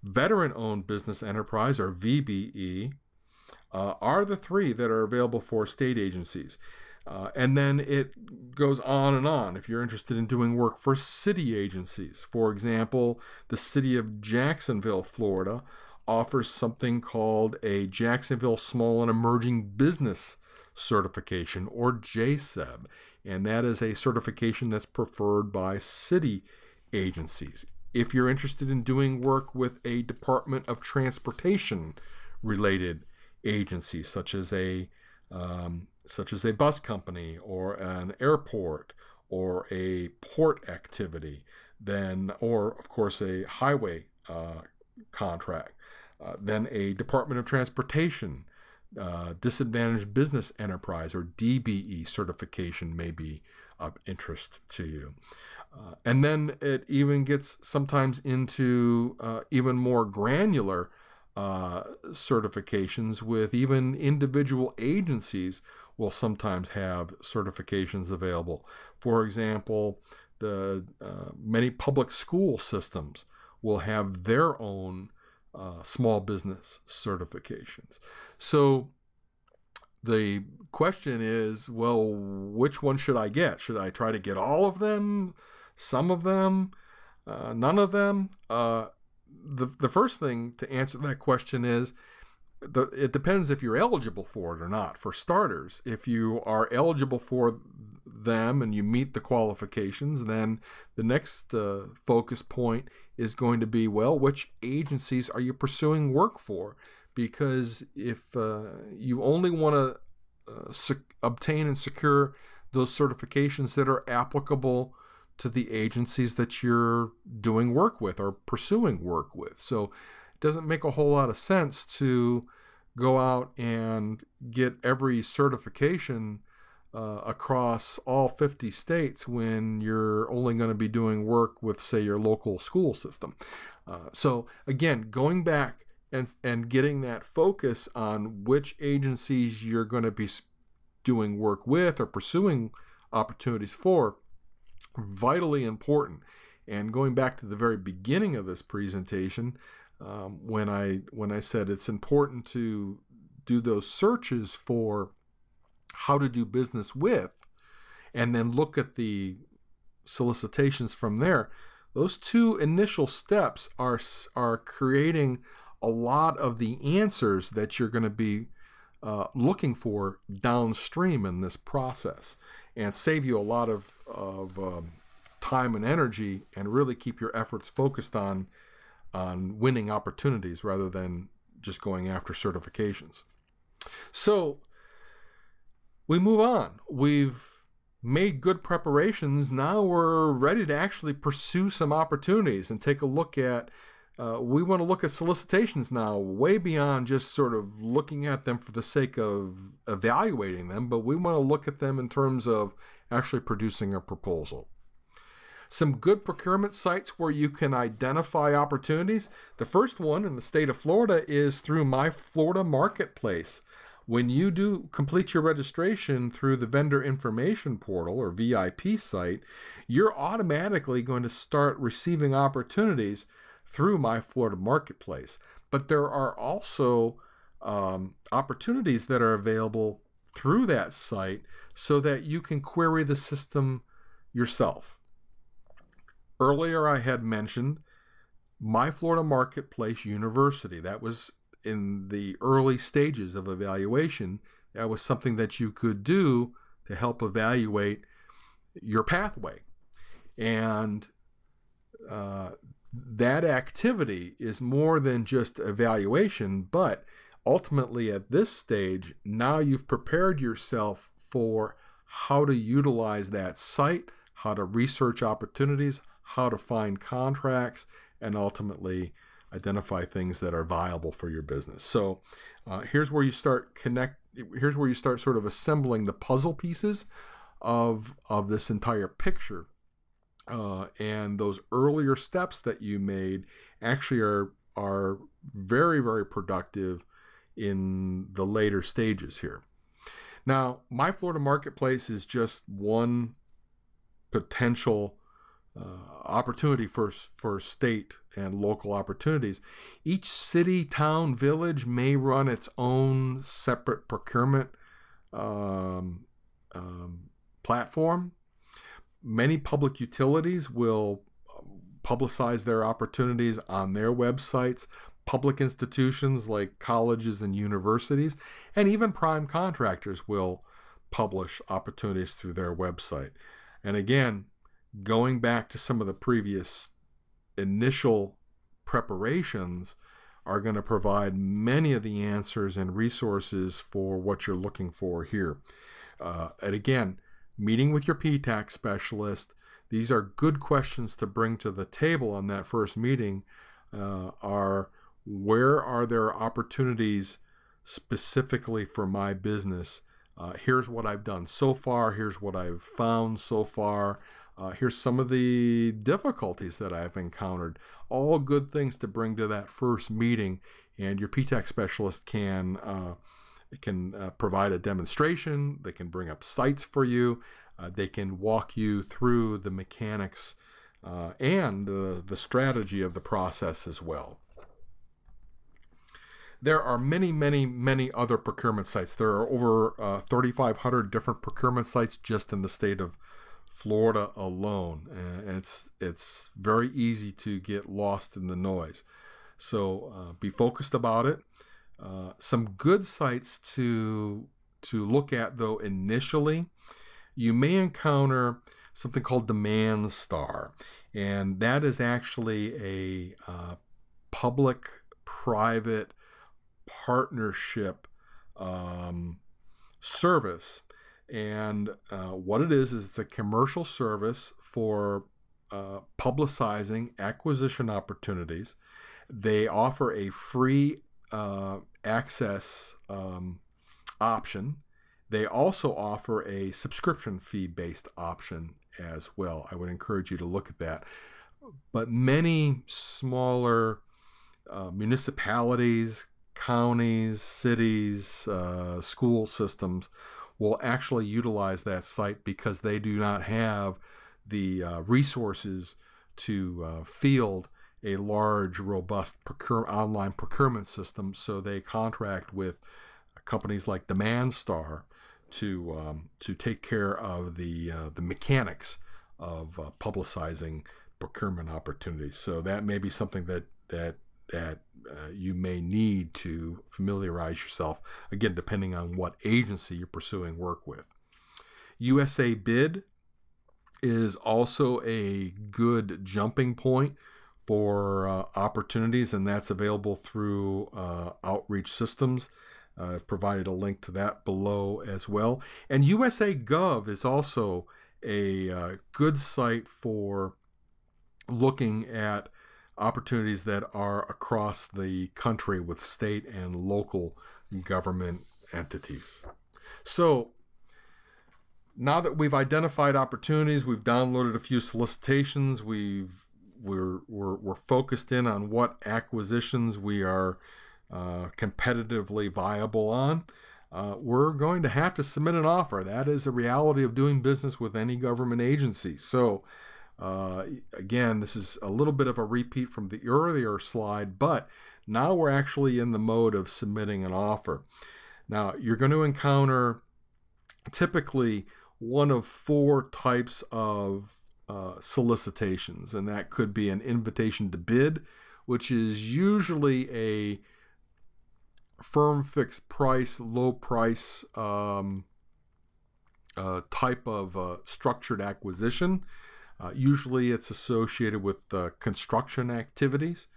S1: veteran-owned business enterprise, or VBE, are the three that are available for state agencies. And then it goes on and on. If you're interested in doing work for city agencies, for example, the city of Jacksonville, Florida, offers something called a Jacksonville Small and Emerging Business Certification, or JSEB. And that is a certification that's preferred by city agencies. If you're interested in doing work with a Department of Transportation related agency, such as a bus company or an airport or a port activity, then, or of course a highway contract, then a Department of Transportation Disadvantaged Business Enterprise, or DBE certification may be of interest to you. And then it even gets sometimes into even more granular certifications, with even individual agencies will sometimes have certifications available. For example, the many public school systems will have their own small business certifications. So the question is, well, which one should I get? Should I try to get all of them, some of them, none of them? The first thing to answer that question is, it depends if you're eligible for it or not. For starters, if you are eligible for them and you meet the qualifications, then the next focus point is going to be, well, which agencies are you pursuing work for? Because if you only want to obtain and secure those certifications that are applicable to the agencies that you're doing work with or pursuing work with. So it doesn't make a whole lot of sense to go out and get every certification across all 50 states when you're only going to be doing work with, say, your local school system. So again, going back and getting that focus on which agencies you're going to be doing work with or pursuing opportunities for, vitally important. And going back to the very beginning of this presentation, when I said it's important to do those searches for how to do business with, and then look at the solicitations from there, those two initial steps are creating a lot of the answers that you're going to be looking for downstream in this process, and save you a lot of time and energy, and really keep your efforts focused on winning opportunities rather than just going after certifications. So we move on. We've made good preparations. Now we're ready to actually pursue some opportunities and take a look at, we want to look at solicitations now, way beyond just sort of looking at them for the sake of evaluating them, but we want to look at them in terms of actually producing a proposal. Some good procurement sites where you can identify opportunities. The first one in the state of Florida is through My Florida Marketplace. When you do complete your registration through the Vendor Information Portal, or VIP site, you're automatically going to start receiving opportunities through My Florida Marketplace. But there are also opportunities that are available through that site so that you can query the system yourself. Earlier I had mentioned My Florida Marketplace University. That was in the early stages of evaluation. That was something that you could do to help evaluate your pathway. And that activity is more than just evaluation, but ultimately at this stage, now you've prepared yourself for how to utilize that site, how to research opportunities, how to find contracts, and ultimately identify things that are viable for your business. So here's where you start sort of assembling the puzzle pieces of this entire picture. And those earlier steps that you made actually are very, very productive in the later stages here. Now, My Florida Marketplace is just one potential opportunity for state and local opportunities. Each city, town, village may run its own separate procurement platform. Many public utilities will publicize their opportunities on their websites. Public institutions like colleges and universities, and even prime contractors will publish opportunities through their website. And again, going back to some of the previous initial preparations are going to provide many of the answers and resources for what you're looking for here. And again, meeting with your PTAC specialist, these are good questions to bring to the table on that first meeting. Where are there opportunities specifically for my business? Here's what I've done so far. Here's what I've found so far. Here's some of the difficulties that I've encountered. All good things to bring to that first meeting, and your PTAC specialist can provide a demonstration. They can bring up sites for you. They can walk you through the mechanics and the strategy of the process as well. There are many, many, many other procurement sites. There are over 3,500 different procurement sites just in the state of Florida alone. And it's very easy to get lost in the noise. So be focused about it. Some good sites to look at, though, initially, you may encounter something called Demand Star. And that is actually a public-private partnership service. And what it is it's a commercial service for publicizing acquisition opportunities. They offer a free access option. They also offer a subscription fee-based option as well. I would encourage you to look at that. But many smaller municipalities, counties, cities, school systems will actually utilize that site because they do not have the resources to field a large, robust online procurement system. So they contract with companies like Demand Star to take care of the mechanics of publicizing procurement opportunities. So that may be something that you may need to familiarize yourself, again, depending on what agency you're pursuing work with. USA Bid is also a good jumping point for opportunities, and that's available through Outreach Systems. I've provided a link to that below as well. And USA Gov is also a good site for looking at opportunities that are across the country with state and local government entities. So now that we've identified opportunities, we've downloaded a few solicitations, we're focused in on what acquisitions we are competitively viable on, we're going to have to submit an offer. That is a reality of doing business with any government agency. So again, this is a little bit of a repeat from the earlier slide, but now we're actually in the mode of submitting an offer. Now, you're going to encounter typically one of four types of solicitations, and that could be an invitation to bid, which is usually a firm fixed price, low price type of structured acquisition. Usually it's associated with construction activities,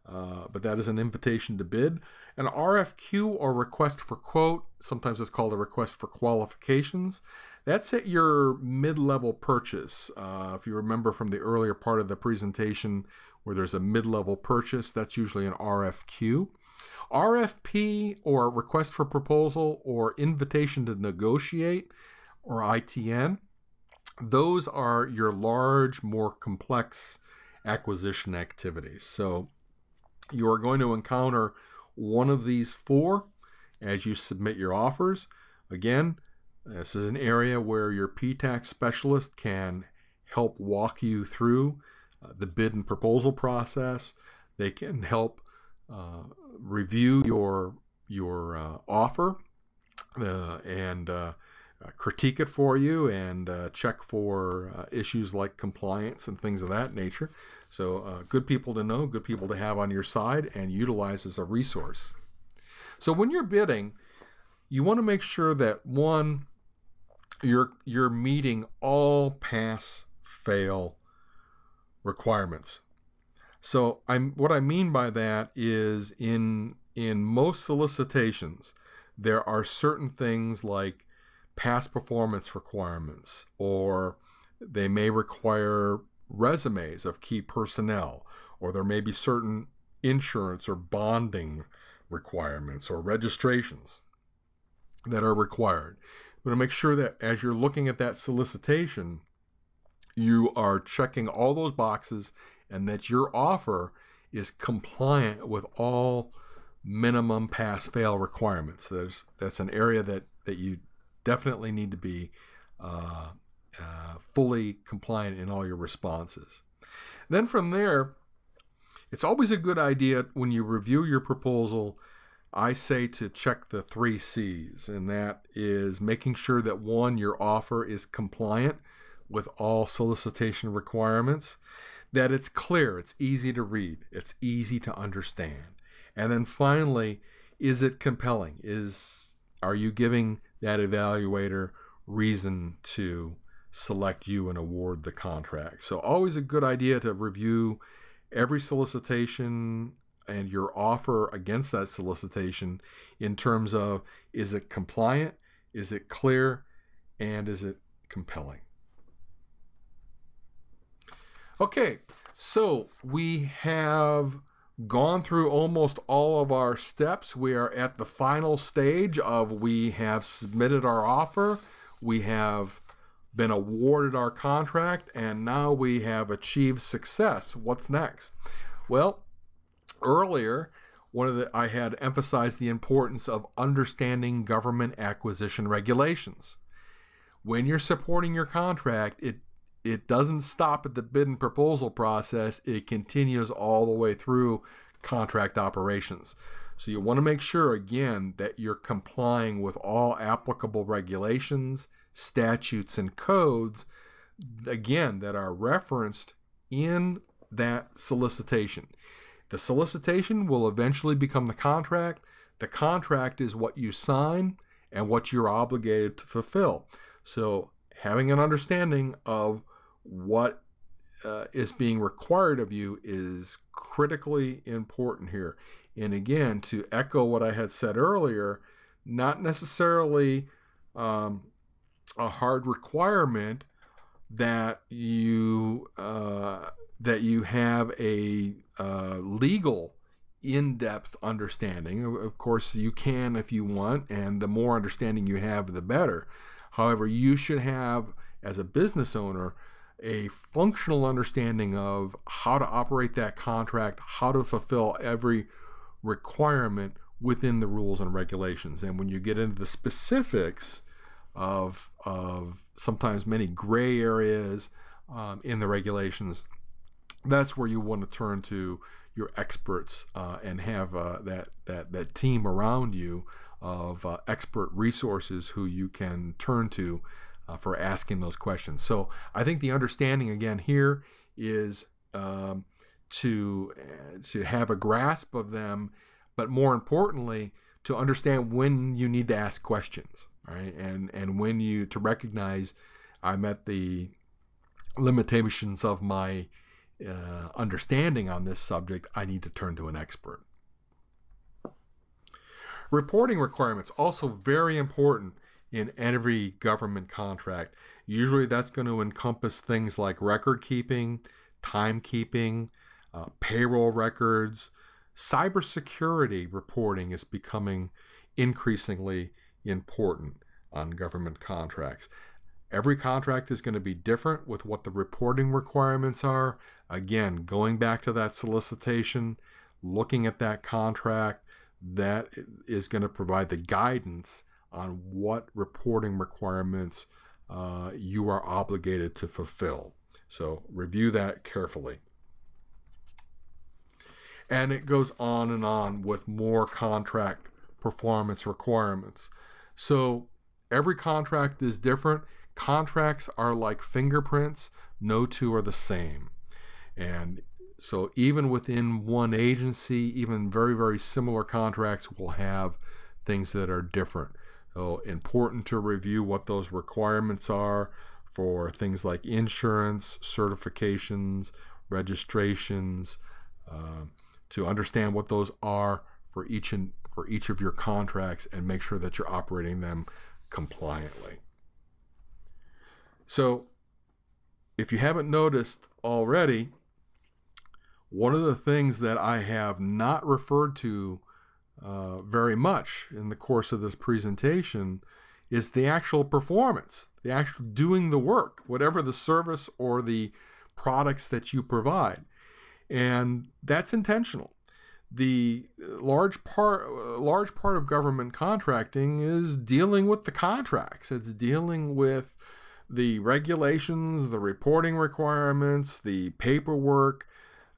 S1: but that is an invitation to bid. An RFQ, or request for quote, sometimes it's called a request for qualifications. That's at your mid-level purchase. If you remember from the earlier part of the presentation where there's a mid-level purchase, that's usually an RFQ. RFP, or request for proposal, or invitation to negotiate, or ITN, those are your large, more complex acquisition activities. So you are going to encounter one of these four as you submit your offers. Again, this is an area where your PTAC specialist can help walk you through the bid and proposal process. They can help review your offer and critique it for you and check for issues like compliance and things of that nature. So good people to know, good people to have on your side and utilize as a resource. So when you're bidding, you want to make sure that, one, you're meeting all pass-fail requirements. So what I mean by that is in most solicitations, there are certain things like past performance requirements, or they may require resumes of key personnel, or there may be certain insurance or bonding requirements or registrations that are required. You want to make sure that as you're looking at that solicitation, you are checking all those boxes and that your offer is compliant with all minimum pass-fail requirements. That's an area that you definitely need to be fully compliant in all your responses. Then from there, it's always a good idea when you review your proposal, I say to check the 3 C's, and that is making sure that, one, your offer is compliant with all solicitation requirements, that it's clear, it's easy to read, it's easy to understand. And then finally, is it compelling? Are you giving that evaluator reason to select you and award the contract? So always a good idea to review every solicitation and your offer against that solicitation in terms of, is it compliant, is it clear, and is it compelling? Okay, so we have gone through almost all of our steps. We are at the final stage of, we have submitted our offer, we have been awarded our contract, and now we have achieved success. What's next? Well, earlier, I had emphasized the importance of understanding government acquisition regulations. When you're supporting your contract, it doesn't stop at the bid and proposal process. It continues all the way through contract operations. So you want to make sure, again, that you're complying with all applicable regulations, statutes, and codes, again, that are referenced in that solicitation. The solicitation will eventually become the contract. The contract is what you sign and what you're obligated to fulfill. So having an understanding of what is being required of you is critically important here. And again, to echo what I had said earlier, not necessarily a hard requirement that you have a legal in-depth understanding. Of course, you can if you want, and the more understanding you have, the better. However, you should have, as a business owner, a functional understanding of how to operate that contract, how to fulfill every requirement within the rules and regulations. And when you get into the specifics of sometimes many gray areas in the regulations, that's where you want to turn to your experts and have that team around you of expert resources who you can turn to for asking those questions. So I think the understanding again here is to have a grasp of them, but more importantly, to understand when you need to ask questions, right? And when to recognize I'm at the limitations of my understanding on this subject, I need to turn to an expert. Reporting requirements, also very important in every government contract. Usually that's going to encompass things like record keeping, timekeeping, payroll records. Cybersecurity reporting is becoming increasingly important on government contracts. Every contract is going to be different with what the reporting requirements are. Again, going back to that solicitation, looking at that contract, that is going to provide the guidance on what reporting requirements you are obligated to fulfill. So review that carefully. And it goes on and on with more contract performance requirements. So every contract is different. Contracts are like fingerprints. No two are the same. And so even within one agency, even very, very similar contracts will have things that are different. So important to review what those requirements are for things like insurance, certifications, registrations, to understand what those are for each of your contracts and make sure that you're operating them compliantly. So if you haven't noticed already, one of the things that I have not referred to very much in the course of this presentation is the actual performance, the actual doing the work, whatever the service or the products that you provide. And that's intentional. The large part of government contracting is dealing with the contracts. It's dealing with the regulations, the reporting requirements, the paperwork,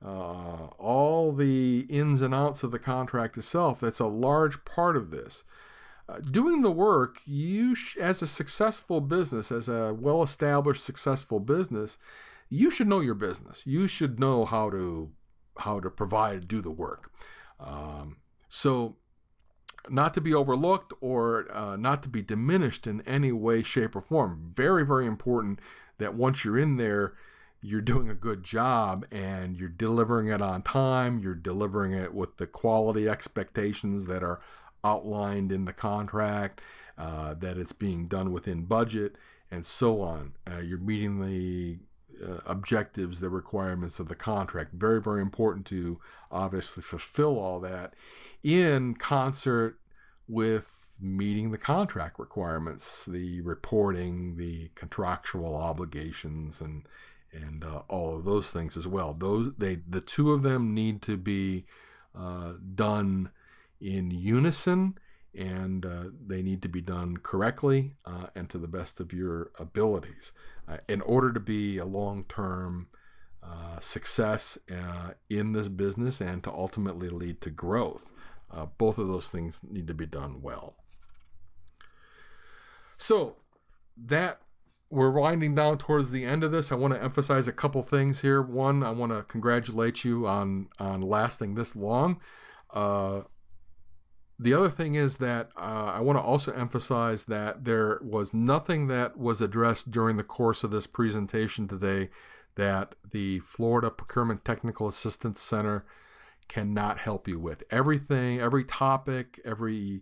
S1: all the ins and outs of the contract itself. That's a large part of this. Doing the work, as a successful business, as a well-established successful business, you should know your business. You should know how to do the work. So not to be overlooked or not to be diminished in any way, shape, or form. Very, very important that once you're in there, you're doing a good job and you're delivering it on time. You're delivering it with the quality expectations that are outlined in the contract, that it's being done within budget, and so on. You're meeting the objectives, the requirements of the contract. Very, very important to obviously fulfill all that in concert with meeting the contract requirements, the reporting, the contractual obligations, and all of those things as well. The two of them need to be done in unison, and they need to be done correctly and to the best of your abilities in order to be a long-term success in this business and to ultimately lead to growth. Both of those things need to be done well. So that we're winding down towards the end of this. I want to emphasize a couple things here. One, I want to congratulate you on lasting this long. The other thing is that I want to also emphasize that there was nothing that was addressed during the course of this presentation today that the Florida Procurement Technical Assistance Center cannot help you with. Everything, every topic, every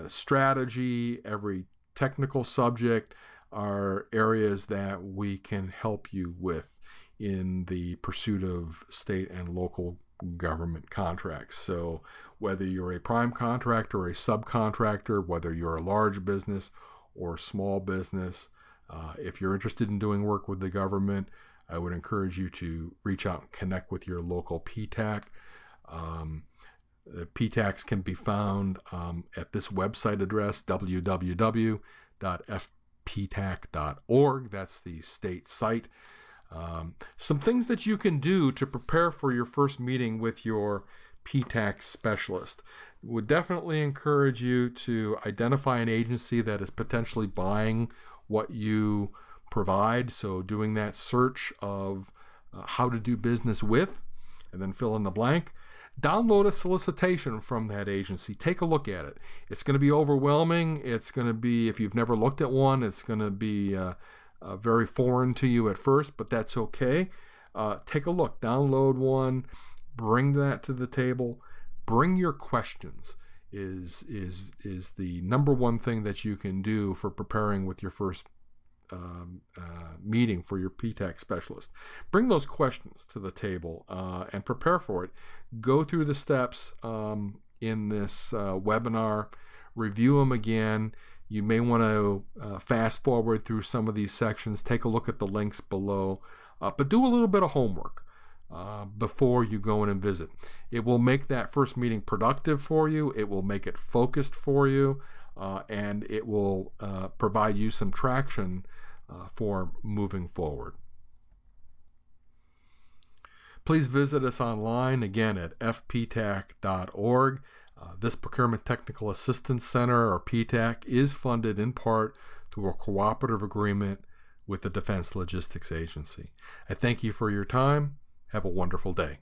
S1: strategy, every technical subject are areas that we can help you with in the pursuit of state and local government contracts. So whether you're a prime contractor or a subcontractor, whether you're a large business or small business, if you're interested in doing work with the government, I would encourage you to reach out and connect with your local PTAC. The PTACs can be found at this website address, www.fptac.org. That's the state site. Some things that you can do to prepare for your first meeting with your PTAC specialist. Would definitely encourage you to identify an agency that is potentially buying what you provide. So doing that search of how to do business with, and then fill in the blank. Download a solicitation from that agency. Take a look at it. It's going to be overwhelming. It's going to be, if you've never looked at one, it's going to be very foreign to you at first, but that's okay. Take a look. Download one. Bring that to the table. Bring your questions. Is the number one thing that you can do for preparing with your first meeting for your PTAC specialist. Bring those questions to the table and prepare for it. Go through the steps in this webinar. Review them again. You may want to fast forward through some of these sections. Take a look at the links below. But do a little bit of homework. before you go in and visit. It will make that first meeting productive for you. It will make it focused for you, and it will provide you some traction for moving forward. Please visit us online, again, at fptac.org. This Procurement Technical Assistance Center, or PTAC, is funded in part through a cooperative agreement with the Defense Logistics Agency. I thank you for your time. Have a wonderful day.